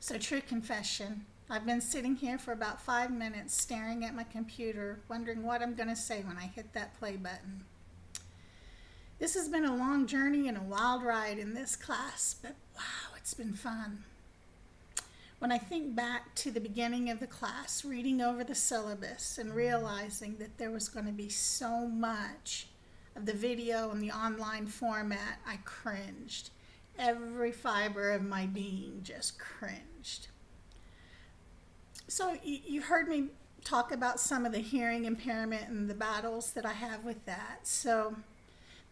So, true confession, I've been sitting here for about 5 minutes staring at my computer, wondering what I'm going to say when I hit that play button. This has been a long journey and a wild ride in this class, but wow, it's been fun. When I think back to the beginning of the class, reading over the syllabus and realizing that there was going to be so much of the video and the online format, I cringed. Every fiber of my being just cringed. So you heard me talk about some of the hearing impairment and the battles that I have with that. So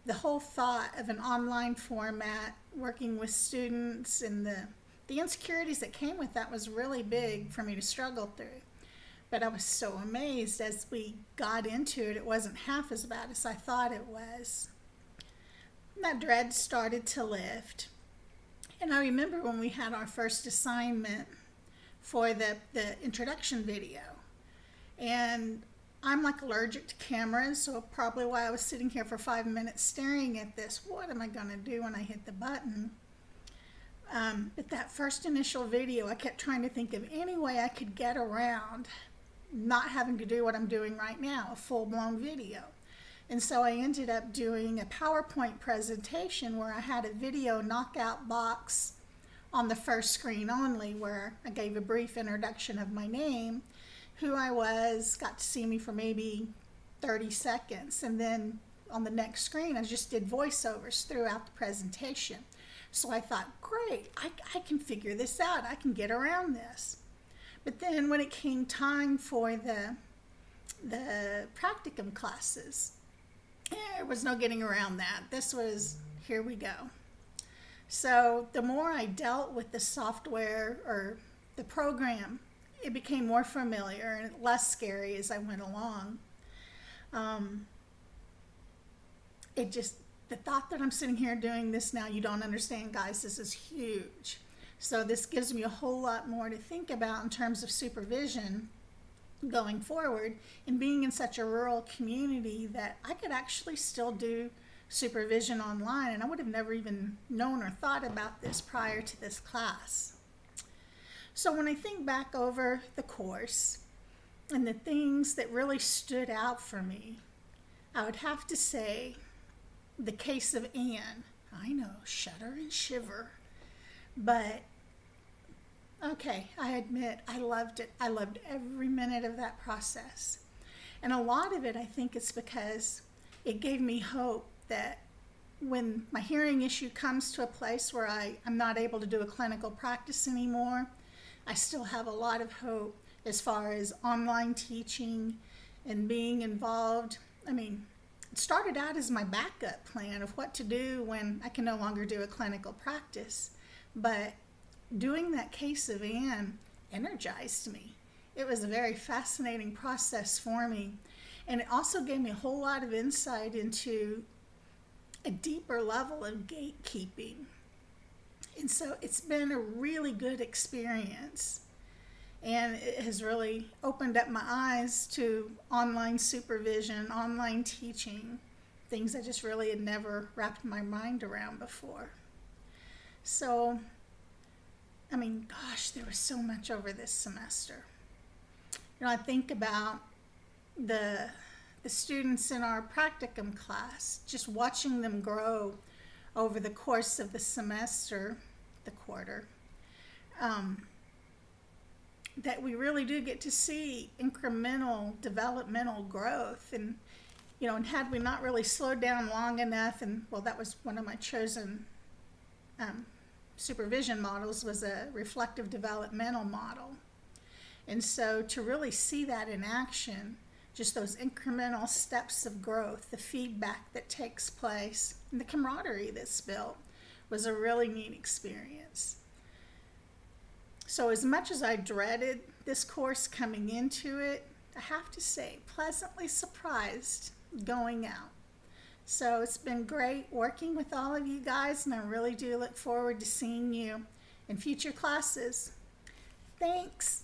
the whole thought of an online format, working with students, and the insecurities that came with that was really big for me to struggle through. But I was so amazed as we got into it, it wasn't half as bad as I thought it was. That dread started to lift. And I remember when we had our first assignment for the introduction video. And I'm like allergic to cameras, so probably why I was sitting here for 5 minutes staring at this. What am I going to do when I hit the button? But that first initial video, I kept trying to think of any way I could get around not having to do what I'm doing right now, a full-blown video. And so I ended up doing a PowerPoint presentation where I had a video knockout box on the first screen only, where I gave a brief introduction of my name, who I was, got to see me for maybe 30 seconds. And then on the next screen, I just did voiceovers throughout the presentation. So I thought, great, I can figure this out. I can get around this. But then when it came time for the practicum classes, there was no getting around that. This was, here we go. So the more I dealt with the software or the program, it became more familiar and less scary as I went along. The thought that I'm sitting here doing this now, you don't understand, guys, this is huge. So this gives me a whole lot more to think about in terms of supervision going forward, and being in such a rural community that I could actually still do supervision online, and I would have never even known or thought about this prior to this class. So when I think back over the course and the things that really stood out for me, I would have to say the case of Anne. I know, shudder and shiver, but okay, I admit I loved it. I loved every minute of that process. And a lot of it, I think it's because it gave me hope that when my hearing issue comes to a place where I'm not able to do a clinical practice anymore, I still have a lot of hope as far as online teaching and being involved. I mean, it started out as my backup plan of what to do when I can no longer do a clinical practice. But doing that case of Anne energized me. It was a very fascinating process for me. And it also gave me a whole lot of insight into a deeper level of gatekeeping. And so it's been a really good experience. And it has really opened up my eyes to online supervision, online teaching, things I just really had never wrapped my mind around before. So, I mean, gosh, there was so much over this semester. You know, I think about the students in our practicum class, just watching them grow over the course of the semester, the quarter, that we really do get to see incremental developmental growth. And, you know, and had we not really slowed down long enough, and well, that was one of my chosen supervision models, was a reflective developmental model. And so to really see that in action, just those incremental steps of growth, the feedback that takes place, and the camaraderie that's built, was a really neat experience. So as much as I dreaded this course coming into it, I have to say, pleasantly surprised going out. So it's been great working with all of you guys, and I really do look forward to seeing you in future classes. Thanks.